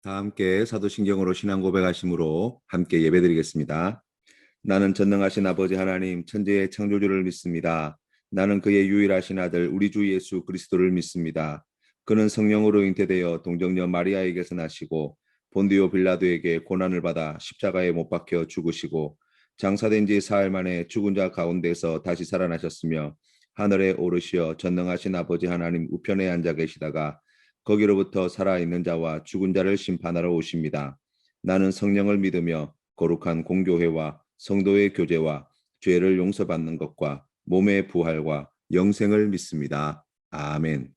다 함께 사도신경으로 신앙 고백하심으로 함께 예배드리겠습니다. 나는 전능하신 아버지 하나님 천지의 창조주를 믿습니다. 나는 그의 유일하신 아들 우리 주 예수 그리스도를 믿습니다. 그는 성령으로 잉태되어 동정녀 마리아에게서 나시고 본디오 빌라도에게 고난을 받아 십자가에 못 박혀 죽으시고 장사된 지 사흘 만에 죽은 자 가운데서 다시 살아나셨으며 하늘에 오르시어 전능하신 아버지 하나님 우편에 앉아 계시다가 거기로부터 살아있는 자와 죽은 자를 심판하러 오십니다. 나는 성령을 믿으며 거룩한 공교회와 성도의 교제와 죄를 용서받는 것과 몸의 부활과 영생을 믿습니다. 아멘.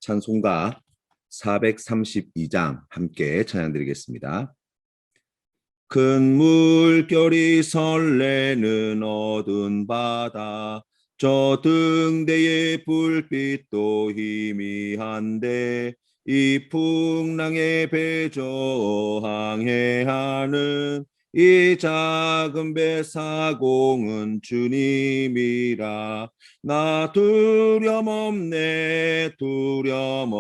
찬송가 432장 함께 찬양드리겠습니다. 큰 물결이 설레는 어두운 바다 저 등대의 불빛도 희미한데 이 풍랑에 배저항해하는 이 작은 배 사공은 주님이라. 나 두려움없네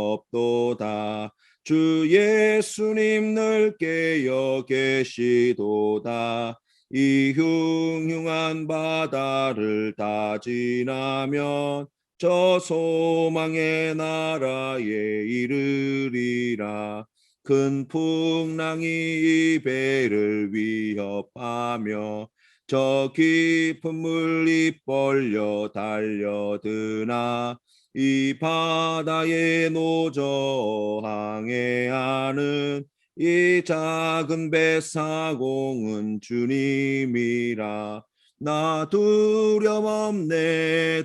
두려움없도다. 주 예수님 늘 깨어 계시도다. 이 흉흉한 바다를 다 지나면 저 소망의 나라에 이르리라. 큰 풍랑이 이 배를 위협하며 저 깊은 물이 벌려 달려드나 이 바다에 노저 항해하는 이 작은 배 사공은 주님이라. 나 두려움없네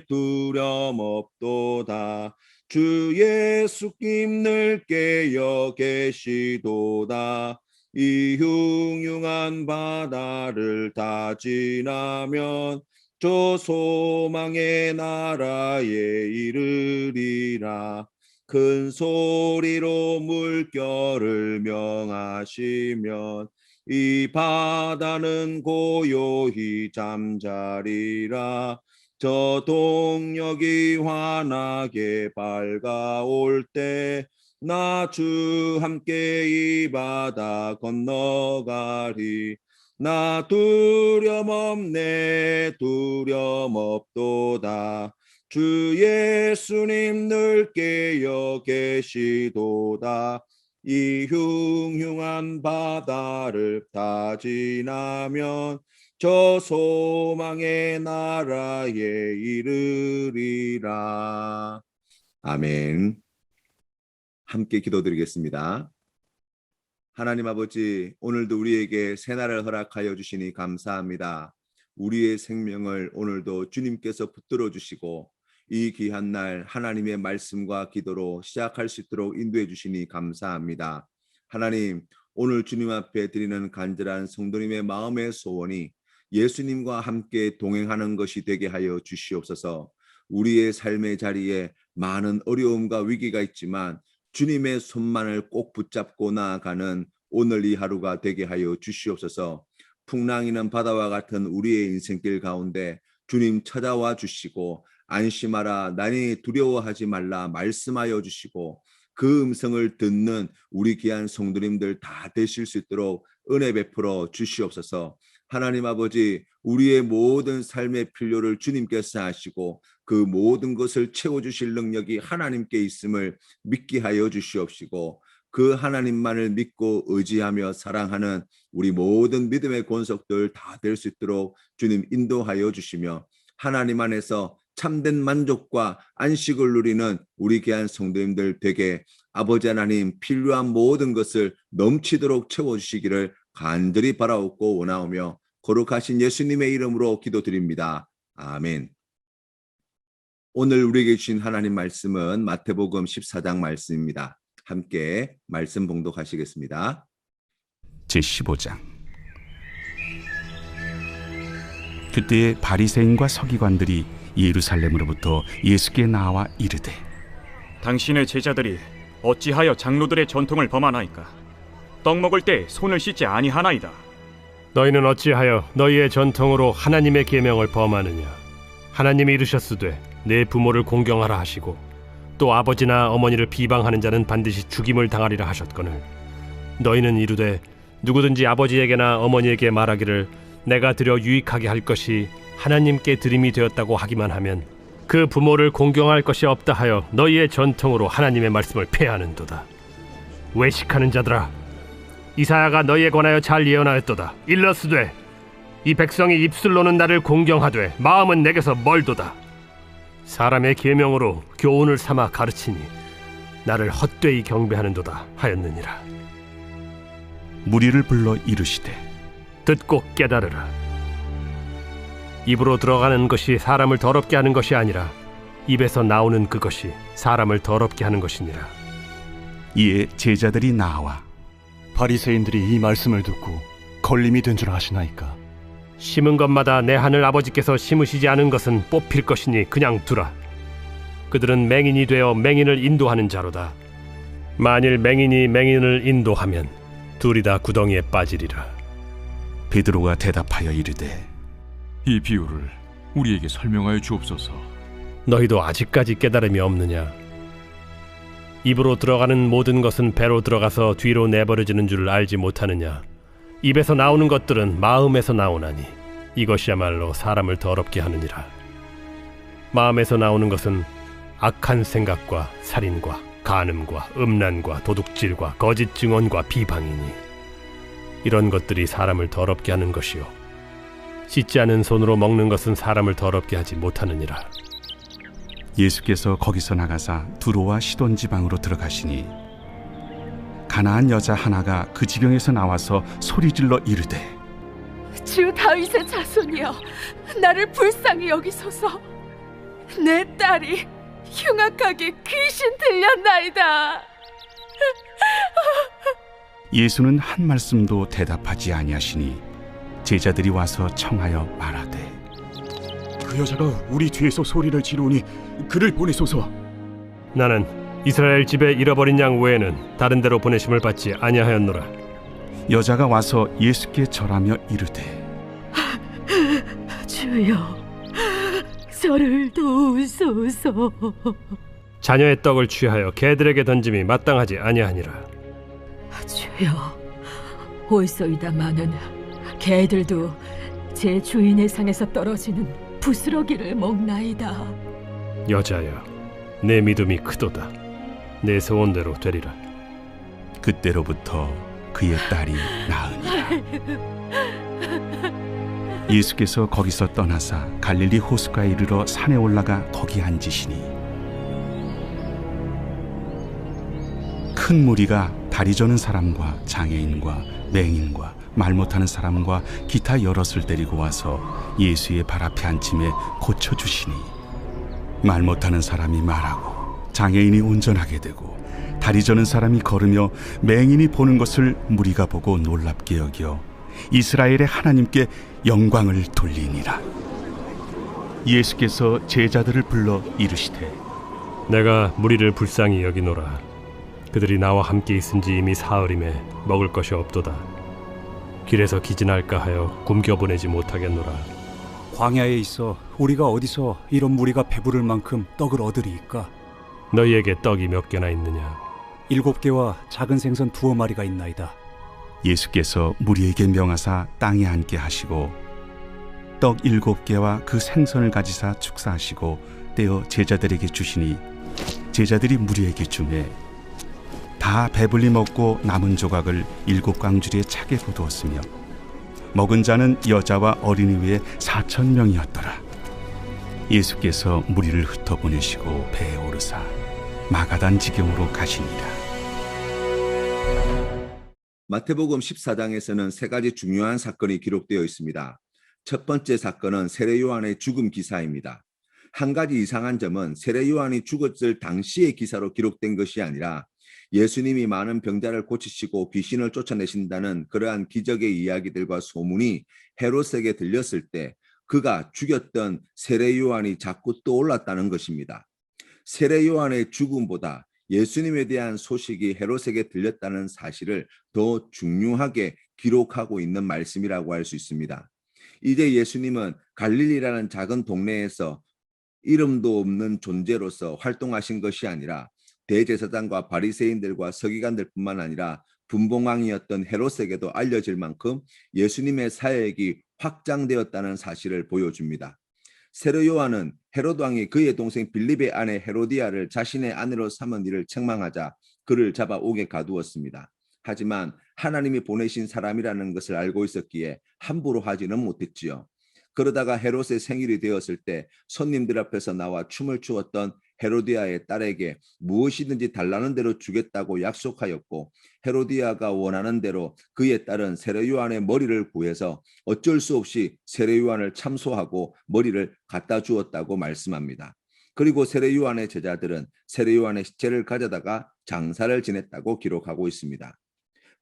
두려움없도다. 주 예수님 늘 깨어 계시도다. 이 흉흉한 바다를 다 지나면 저 소망의 나라에 이르리라. 큰 소리로 물결을 명하시면 이 바다는 고요히 잠자리라. 저 동력이 환하게 밝아올 때 나 주 함께 이 바다 건너가리. 나 두려움없네 두려움없도다. 주 예수님 늘 깨어 계시도다. 이 흉흉한 바다를 다 지나면 저 소망의 나라에 이르리라. 아멘. 함께 기도드리겠습니다. 하나님 아버지, 오늘도 우리에게 새날을 허락하여 주시니 감사합니다. 우리의 생명을 오늘도 주님께서 붙들어 주시고 이 귀한 날 하나님의 말씀과 기도로 시작할 수 있도록 인도해 주시니 감사합니다. 하나님, 오늘 주님 앞에 드리는 간절한 성도님의 마음의 소원이 예수님과 함께 동행하는 것이 되게 하여 주시옵소서. 우리의 삶의 자리에 많은 어려움과 위기가 있지만 주님의 손만을 꼭 붙잡고 나아가는 오늘 이 하루가 되게 하여 주시옵소서. 풍랑이는 바다와 같은 우리의 인생길 가운데 주님 찾아와 주시고 안심하라 나니 두려워하지 말라 말씀하여 주시고 그 음성을 듣는 우리 귀한 성도님들 다 되실 수 있도록 은혜 베풀어 주시옵소서. 하나님 아버지, 우리의 모든 삶의 필요를 주님께서 하시고 그 모든 것을 채워주실 능력이 하나님께 있음을 믿게 하여 주시옵시고 그 하나님만을 믿고 의지하며 사랑하는 우리 모든 믿음의 권속들 다 될 수 있도록 주님 인도하여 주시며 하나님 안에서 참된 만족과 안식을 누리는 우리 귀한 성도님들 되게 아버지 하나님 필요한 모든 것을 넘치도록 채워주시기를 간절히 바라옵고 원하오며 거룩하신 예수님의 이름으로 기도드립니다. 아멘. 오늘 우리에게 주신 하나님 말씀은 마태복음 14장 말씀입니다. 함께 말씀 봉독하시겠습니다. 제15장. 그때에 바리새인과 서기관들이 예루살렘으로부터 예수께 나와 이르되 당신의 제자들이 어찌하여 장로들의 전통을 범하나이까? 떡 먹을 때 손을 씻지 아니하나이다. 너희는 어찌하여 너희의 전통으로 하나님의 계명을 범하느냐? 하나님이 이르셨으되 내 부모를 공경하라 하시고 또 아버지나 어머니를 비방하는 자는 반드시 죽임을 당하리라 하셨거늘 너희는 이르되 누구든지 아버지에게나 어머니에게 말하기를 내가 드려 유익하게 할 것이 하나님께 드림이 되었다고 하기만 하면 그 부모를 공경할 것이 없다 하여 너희의 전통으로 하나님의 말씀을 폐하는도다. 외식하는 자들아, 이사야가 너희에 관하여 잘 예언하였도다. 일러스되 이 백성이 입술로는 나를 공경하되 마음은 내게서 멀도다. 사람의 계명으로 교훈을 삼아 가르치니 나를 헛되이 경배하는도다 하였느니라. 무리를 불러 이르시되 듣고 깨달으라. 입으로 들어가는 것이 사람을 더럽게 하는 것이 아니라 입에서 나오는 그것이 사람을 더럽게 하는 것이니라. 이에 제자들이 나와 바리새인들이 이 말씀을 듣고 걸림이 된 줄 아시나이까? 심은 것마다 내 하늘 아버지께서 심으시지 않은 것은 뽑힐 것이니 그냥 두라. 그들은 맹인이 되어 맹인을 인도하는 자로다. 만일 맹인이 맹인을 인도하면 둘이 다 구덩이에 빠지리라. 베드로가 대답하여 이르되 이 비유를 우리에게 설명하여 주옵소서. 너희도 아직까지 깨달음이 없느냐? 입으로 들어가는 모든 것은 배로 들어가서 뒤로 내버려지는 줄 알지 못하느냐? 입에서 나오는 것들은 마음에서 나오나니 이것이야말로 사람을 더럽게 하느니라. 마음에서 나오는 것은 악한 생각과 살인과 간음과 음란과 도둑질과 거짓 증언과 비방이니 이런 것들이 사람을 더럽게 하는 것이요 씻지 않은 손으로 먹는 것은 사람을 더럽게 하지 못하느니라. 예수께서 거기서 나가사 두로와 시돈 지방으로 들어가시니 가나안 여자 하나가 그 지경에서 나와서 소리질러 이르되 주 다윗의 자손이여 나를 불쌍히 여기소서. 내 딸이 흉악하게 귀신 들렸나이다. 예수는 한 말씀도 대답하지 아니하시니 제자들이 와서 청하여 말하되 그 여자가 우리 뒤에서 소리를 지르니 그를 보내소서. 나는 이스라엘 집에 잃어버린 양 외에는 다른 데로 보내심을 받지 아니하였노라. 여자가 와서 예수께 절하며 이르되 주여 저를 도우소서. 자녀의 떡을 취하여 개들에게 던짐이 마땅하지 아니하니라. 주여 올소이다마는 개들도 제 주인의 상에서 떨어지는 부스러기를 먹나이다. 여자여, 내 믿음이 크도다. 내 소원대로 되리라. 그때로부터 그의 딸이 나으니라. 예수께서 거기서 떠나사 갈릴리 호수가에 이르러 산에 올라가 거기 앉으시니 큰 무리가 다리 저는 사람과 장애인과 맹인과 말 못하는 사람과 기타 여럿을 데리고 와서 예수의 발 앞에 앉힘에 고쳐주시니 말 못하는 사람이 말하고 장애인이 운전하게 되고 다리 저는 사람이 걸으며 맹인이 보는 것을 무리가 보고 놀랍게 여겨 이스라엘의 하나님께 영광을 돌리니라. 예수께서 제자들을 불러 이르시되 내가 무리를 불쌍히 여기노라. 그들이 나와 함께 있은지 이미 사흘임에 먹을 것이 없도다. 길에서 기진할까 하여 굶겨보내지 못하겠노라. 광야에 있어 우리가 어디서 이런 무리가 배부를 만큼 떡을 얻으리이까? 너희에게 떡이 몇 개나 있느냐? 7개와 작은 생선 2마리가 있나이다. 예수께서 무리에게 명하사 땅에 앉게 하시고 떡 7개와 그 생선을 가지사 축사하시고 떼어 제자들에게 주시니 제자들이 무리에게 주매 다 배불리 먹고 남은 조각을 7광주리에 차게 거두었으며 먹은 자는 여자와 어린이 외에 4,000명이었더라. 예수께서 무리를 흩어보내시고 배에 오르사 마가단 지경으로 가시니라. 마태복음 14장에서는 세 가지 중요한 사건이 기록되어 있습니다. 첫 번째 사건은 세례 요한의 죽음 기사입니다. 한 가지 이상한 점은 세례 요한이 죽었을 당시의 기사로 기록된 것이 아니라 예수님이 많은 병자를 고치시고 귀신을 쫓아내신다는 그러한 기적의 이야기들과 소문이 헤롯에게 들렸을 때 그가 죽였던 세례 요한이 자꾸 떠올랐다는 것입니다. 세례 요한의 죽음보다 예수님에 대한 소식이 헤롯에게 들렸다는 사실을 더 중요하게 기록하고 있는 말씀이라고 할 수 있습니다. 이제 예수님은 갈릴리라는 작은 동네에서 이름도 없는 존재로서 활동하신 것이 아니라 대제사장과 바리새인들과 서기관들뿐만 아니라 분봉왕이었던 헤롯에게도 알려질 만큼 예수님의 사역이 확장되었다는 사실을 보여줍니다. 세례 요한은 헤롯 왕이 그의 동생 빌립의 아내 헤로디아를 자신의 아내로 삼은 일을 책망하자 그를 잡아 옥에 가두었습니다. 하지만 하나님이 보내신 사람이라는 것을 알고 있었기에 함부로 하지는 못했지요. 그러다가 헤롯의 생일이 되었을 때 손님들 앞에서 나와 춤을 추었던 헤로디아의 딸에게 무엇이든지 달라는 대로 주겠다고 약속하였고, 헤로디아가 원하는 대로 그의 딸은 세례 요한의 머리를 구해서 어쩔 수 없이 세례 요한을 참소하고 머리를 갖다 주었다고 말씀합니다. 그리고 세례 요한의 제자들은 세례 요한의 시체를 가져다가 장사를 지냈다고 기록하고 있습니다.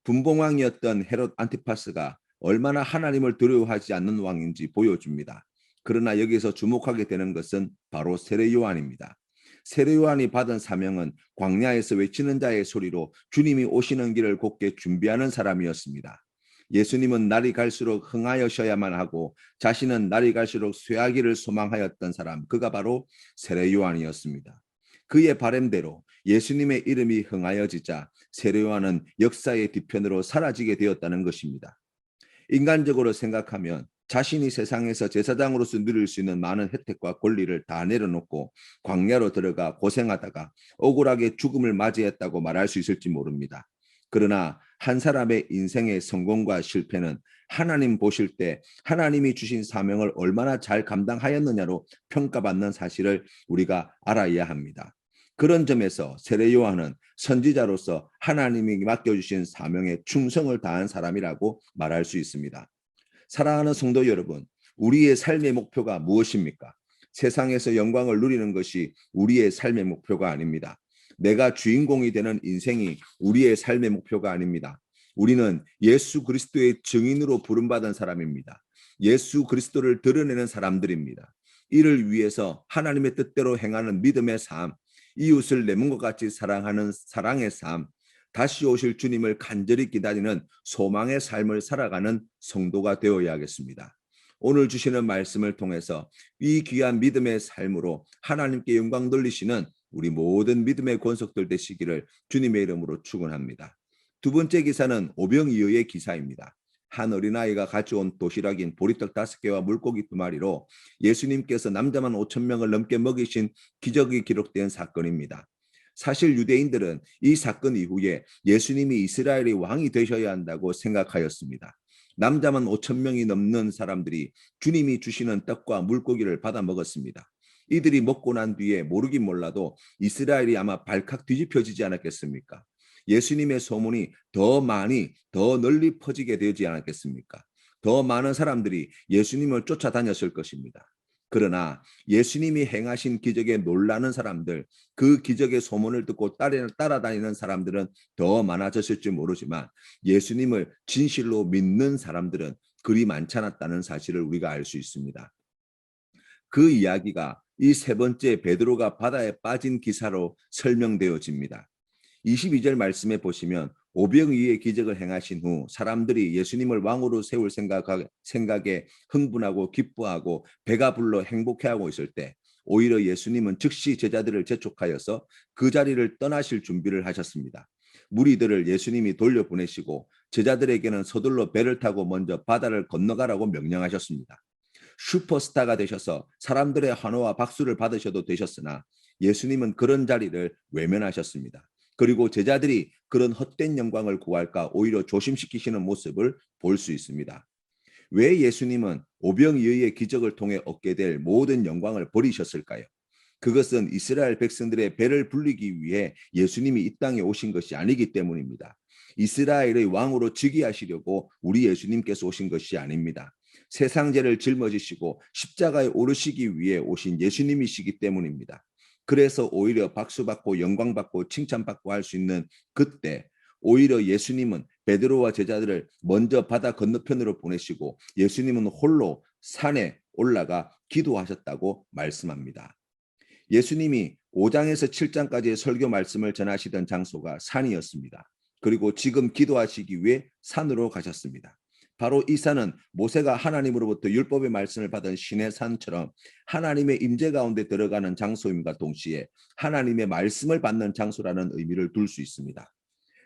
분봉왕이었던 헤롯 안티파스가 얼마나 하나님을 두려워하지 않는 왕인지 보여줍니다. 그러나 여기서 주목하게 되는 것은 바로 세례 요한입니다. 세례 요한이 받은 사명은 광야에서 외치는 자의 소리로 주님이 오시는 길을 곧게 준비하는 사람이었습니다. 예수님은 날이 갈수록 흥하여셔야만 하고 자신은 날이 갈수록 쇠하기를 소망하였던 사람, 그가 바로 세례 요한이었습니다. 그의 바람대로 예수님의 이름이 흥하여지자 세례 요한은 역사의 뒤편으로 사라지게 되었다는 것입니다. 인간적으로 생각하면 자신이 세상에서 제사장으로서 누릴 수 있는 많은 혜택과 권리를 다 내려놓고 광야로 들어가 고생하다가 억울하게 죽음을 맞이했다고 말할 수 있을지 모릅니다. 그러나 한 사람의 인생의 성공과 실패는 하나님 보실 때 하나님이 주신 사명을 얼마나 잘 감당하였느냐로 평가받는 사실을 우리가 알아야 합니다. 그런 점에서 세례 요한은 선지자로서 하나님이 맡겨주신 사명에 충성을 다한 사람이라고 말할 수 있습니다. 사랑하는 성도 여러분, 우리의 삶의 목표가 무엇입니까? 세상에서 영광을 누리는 것이 우리의 삶의 목표가 아닙니다. 내가 주인공이 되는 인생이 우리의 삶의 목표가 아닙니다. 우리는 예수 그리스도의 증인으로 부름받은 사람입니다. 예수 그리스도를 드러내는 사람들입니다. 이를 위해서 하나님의 뜻대로 행하는 믿음의 삶, 이웃을 내 몸과 같이 사랑하는 사랑의 삶, 다시 오실 주님을 간절히 기다리는 소망의 삶을 살아가는 성도가 되어야겠습니다. 오늘 주시는 말씀을 통해서 이 귀한 믿음의 삶으로 하나님께 영광 돌리시는 우리 모든 믿음의 권속들 되시기를 주님의 이름으로 축원합니다. 두 번째 기사는 오병이어의 기사입니다. 한 어린아이가 가져온 도시락인 보리떡 5개와 물고기 2마리로 예수님께서 남자만 5,000명을 넘게 먹이신 기적이 기록된 사건입니다. 사실 유대인들은 이 사건 이후에 예수님이 이스라엘의 왕이 되셔야 한다고 생각하였습니다. 남자만 5,000명이 넘는 사람들이 주님이 주시는 떡과 물고기를 받아 먹었습니다. 이들이 먹고 난 뒤에 모르긴 몰라도 이스라엘이 아마 발칵 뒤집혀지지 않았겠습니까? 예수님의 소문이 더 많이 더 널리 퍼지게 되지 않았겠습니까? 더 많은 사람들이 예수님을 쫓아다녔을 것입니다. 그러나 예수님이 행하신 기적에 놀라는 사람들, 그 기적의 소문을 듣고 따라다니는 사람들은 더 많아졌을지 모르지만 예수님을 진실로 믿는 사람들은 그리 많지 않았다는 사실을 우리가 알 수 있습니다. 그 이야기가 이 세 번째 베드로가 바다에 빠진 기사로 설명되어집니다. 22절 말씀에 보시면 오병이어의 기적을 행하신 후 사람들이 예수님을 왕으로 세울 생각에 흥분하고 기뻐하고 배가 불러 행복해하고 있을 때 오히려 예수님은 즉시 제자들을 재촉하여서 그 자리를 떠나실 준비를 하셨습니다. 무리들을 예수님이 돌려보내시고 제자들에게는 서둘러 배를 타고 먼저 바다를 건너가라고 명령하셨습니다. 슈퍼스타가 되셔서 사람들의 환호와 박수를 받으셔도 되셨으나 예수님은 그런 자리를 외면하셨습니다. 그리고 제자들이 그런 헛된 영광을 구할까 오히려 조심시키시는 모습을 볼 수 있습니다. 왜 예수님은 오병이어의 기적을 통해 얻게 될 모든 영광을 버리셨을까요? 그것은 이스라엘 백성들의 배를 불리기 위해 예수님이 이 땅에 오신 것이 아니기 때문입니다. 이스라엘의 왕으로 즉위하시려고 우리 예수님께서 오신 것이 아닙니다. 세상 죄를 짊어지시고 십자가에 오르시기 위해 오신 예수님이시기 때문입니다. 그래서 오히려 박수받고 영광받고 칭찬받고 할 수 있는 그때 오히려 예수님은 베드로와 제자들을 먼저 바다 건너편으로 보내시고 예수님은 홀로 산에 올라가 기도하셨다고 말씀합니다. 예수님이 5장에서 7장까지의 설교 말씀을 전하시던 장소가 산이었습니다. 그리고 지금 기도하시기 위해 산으로 가셨습니다. 바로 이 산은 모세가 하나님으로부터 율법의 말씀을 받은 신의 산처럼 하나님의 임재 가운데 들어가는 장소임과 동시에 하나님의 말씀을 받는 장소라는 의미를 둘 수 있습니다.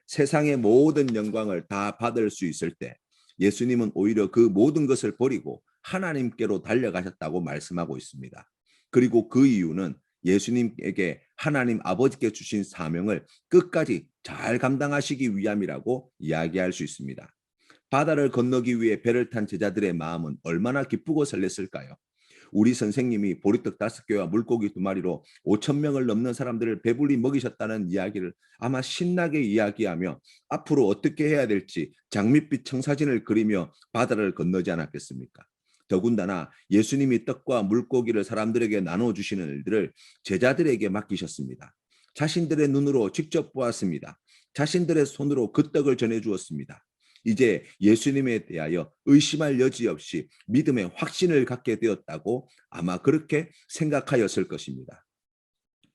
세상의 모든 영광을 다 받을 수 있을 때 예수님은 오히려 그 모든 것을 버리고 하나님께로 달려가셨다고 말씀하고 있습니다. 그리고 그 이유는 예수님에게 하나님 아버지께 주신 사명을 끝까지 잘 감당하시기 위함이라고 이야기할 수 있습니다. 바다를 건너기 위해 배를 탄 제자들의 마음은 얼마나 기쁘고 설렜을까요? 우리 선생님이 보리떡 5개와 물고기 2마리로 5,000명을 넘는 사람들을 배불리 먹이셨다는 이야기를 아마 신나게 이야기하며 앞으로 어떻게 해야 될지 장밋빛 청사진을 그리며 바다를 건너지 않았겠습니까? 더군다나 예수님이 떡과 물고기를 사람들에게 나눠주시는 일들을 제자들에게 맡기셨습니다. 자신들의 눈으로 직접 보았습니다. 자신들의 손으로 그 떡을 전해주었습니다. 이제 예수님에 대하여 의심할 여지 없이 믿음의 확신을 갖게 되었다고 아마 그렇게 생각하였을 것입니다.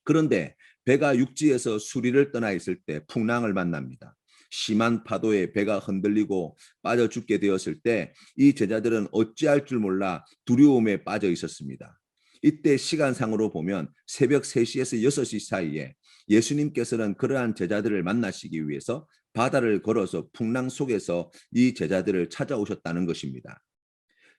그런데 배가 육지에서 수리를 떠나 있을 때 풍랑을 만납니다. 심한 파도에 배가 흔들리고 빠져 죽게 되었을 때 이 제자들은 어찌할 줄 몰라 두려움에 빠져 있었습니다. 이때 시간상으로 보면 새벽 3시에서 6시 사이에 예수님께서는 그러한 제자들을 만나시기 위해서 바다를 걸어서 풍랑 속에서 이 제자들을 찾아오셨다는 것입니다.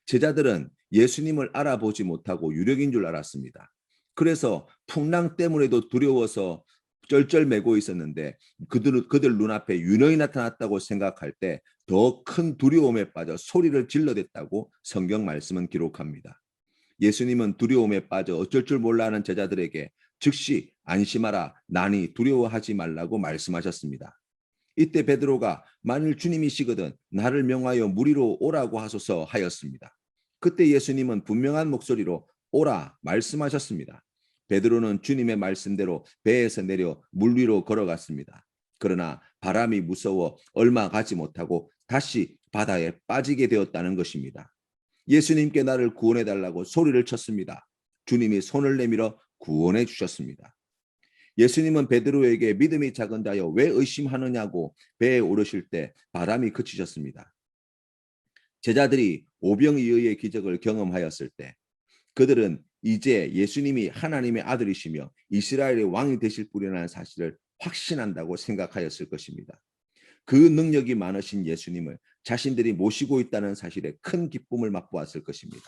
제자들은 예수님을 알아보지 못하고 유력인 줄 알았습니다. 그래서 풍랑 때문에도 두려워서 쩔쩔매고 있었는데 그들 눈앞에 유령이 나타났다고 생각할 때 더 큰 두려움에 빠져 소리를 질러댔다고 성경 말씀은 기록합니다. 예수님은 두려움에 빠져 어쩔 줄 몰라 하는 제자들에게 즉시 안심하라, 나니 두려워하지 말라고 말씀하셨습니다. 이때 베드로가 만일 주님이시거든 나를 명하여 물 위로 오라고 하소서 하였습니다. 그때 예수님은 분명한 목소리로 오라 말씀하셨습니다. 베드로는 주님의 말씀대로 배에서 내려 물 위로 걸어갔습니다. 그러나 바람이 무서워 얼마 가지 못하고 다시 바다에 빠지게 되었다는 것입니다. 예수님께 나를 구원해 달라고 소리를 쳤습니다. 주님이 손을 내밀어 구원해 주셨습니다. 예수님은 베드로에게 믿음이 작은 자여 왜 의심하느냐고 배에 오르실 때 바람이 그치셨습니다. 제자들이 오병이어의 기적을 경험하였을 때 그들은 이제 예수님이 하나님의 아들이시며 이스라엘의 왕이 되실 분이라는 사실을 확신한다고 생각하였을 것입니다. 그 능력이 많으신 예수님을 자신들이 모시고 있다는 사실에 큰 기쁨을 맛보았을 것입니다.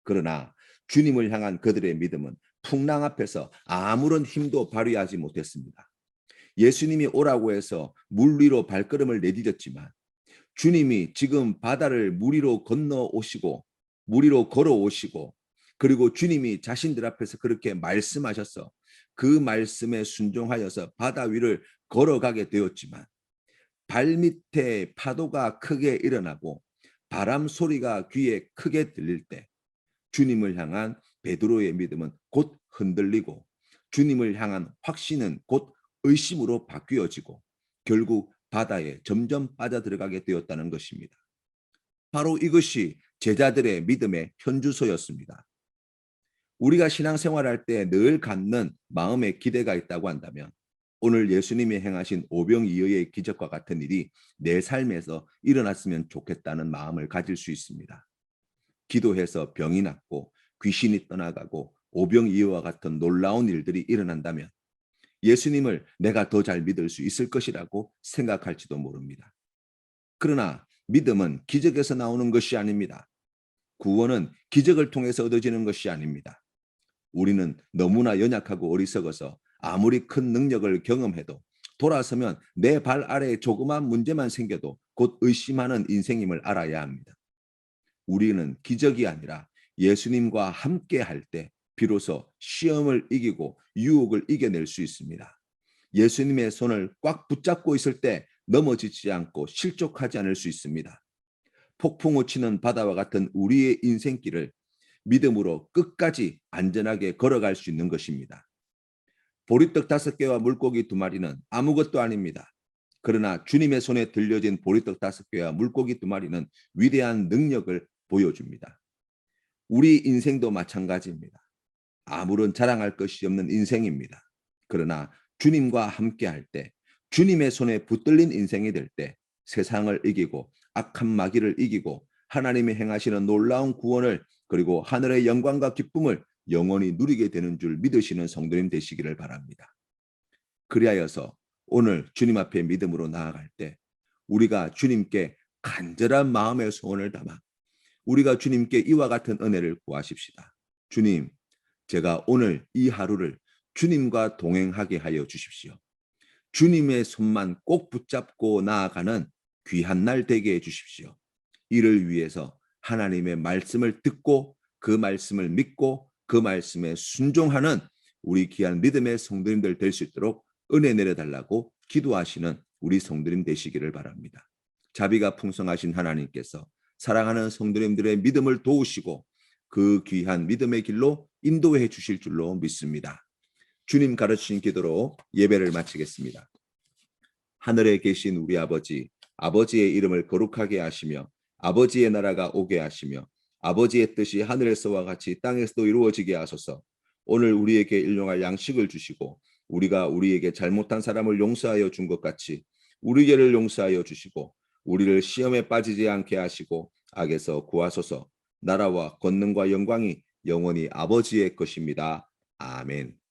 그러나 주님을 향한 그들의 믿음은 풍랑 앞에서 아무런 힘도 발휘하지 못했습니다. 예수님이 오라고 해서 물 위로 발걸음을 내디뎠지만 주님이 지금 바다를 물 위로 건너 오시고 물 위로 걸어 오시고 그리고 주님이 자신들 앞에서 그렇게 말씀하셔서 그 말씀에 순종하여서 바다 위를 걸어가게 되었지만 발밑에 파도가 크게 일어나고 바람 소리가 귀에 크게 들릴 때 주님을 향한 베드로의 믿음은 곧 흔들리고 주님을 향한 확신은 곧 의심으로 바뀌어지고 결국 바다에 점점 빠져들어가게 되었다는 것입니다. 바로 이것이 제자들의 믿음의 현주소였습니다. 우리가 신앙생활할 때 늘 갖는 마음의 기대가 있다고 한다면 오늘 예수님이 행하신 오병이어의 기적과 같은 일이 내 삶에서 일어났으면 좋겠다는 마음을 가질 수 있습니다. 기도해서 병이 낫고 귀신이 떠나가고 오병이어와 같은 놀라운 일들이 일어난다면 예수님을 내가 더 잘 믿을 수 있을 것이라고 생각할지도 모릅니다. 그러나 믿음은 기적에서 나오는 것이 아닙니다. 구원은 기적을 통해서 얻어지는 것이 아닙니다. 우리는 너무나 연약하고 어리석어서 아무리 큰 능력을 경험해도 돌아서면 내 발 아래에 조그만 문제만 생겨도 곧 의심하는 인생임을 알아야 합니다. 우리는 기적이 아니라 예수님과 함께 할 때 비로소 시험을 이기고 유혹을 이겨낼 수 있습니다. 예수님의 손을 꽉 붙잡고 있을 때 넘어지지 않고 실족하지 않을 수 있습니다. 폭풍우 치는 바다와 같은 우리의 인생길을 믿음으로 끝까지 안전하게 걸어갈 수 있는 것입니다. 보리떡 5개와 물고기 2마리는 아무것도 아닙니다. 그러나 주님의 손에 들려진 보리떡 5개와 물고기 2마리는 위대한 능력을 보여줍니다. 우리 인생도 마찬가지입니다. 아무런 자랑할 것이 없는 인생입니다. 그러나 주님과 함께 할 때, 주님의 손에 붙들린 인생이 될 때 세상을 이기고 악한 마귀를 이기고 하나님이 행하시는 놀라운 구원을 그리고 하늘의 영광과 기쁨을 영원히 누리게 되는 줄 믿으시는 성도님 되시기를 바랍니다. 그리하여서 오늘 주님 앞에 믿음으로 나아갈 때 우리가 주님께 간절한 마음의 소원을 담아 우리가 주님께 이와 같은 은혜를 구하십시다. 주님, 제가 오늘 이 하루를 주님과 동행하게 하여 주십시오. 주님의 손만 꼭 붙잡고 나아가는 귀한 날 되게 해 주십시오. 이를 위해서 하나님의 말씀을 듣고 그 말씀을 믿고 그 말씀에 순종하는 우리 귀한 믿음의 성도님들 될 수 있도록 은혜 내려달라고 기도하시는 우리 성도님 되시기를 바랍니다. 자비가 풍성하신 하나님께서 사랑하는 성도님들의 믿음을 도우시고 그 귀한 믿음의 길로 인도해 주실 줄로 믿습니다. 주님 가르치신 기도로 예배를 마치겠습니다. 하늘에 계신 우리 아버지, 아버지의 이름을 거룩하게 하시며 아버지의 나라가 오게 하시며 아버지의 뜻이 하늘에서와 같이 땅에서도 이루어지게 하소서. 오늘 우리에게 일용할 양식을 주시고 우리가 우리에게 잘못한 사람을 용서하여 준 것 같이 우리 죄를 용서하여 주시고 우리를 시험에 빠지지 않게 하시고 악에서 구하소서. 나라와 권능과 영광이 영원히 아버지의 것입니다. 아멘.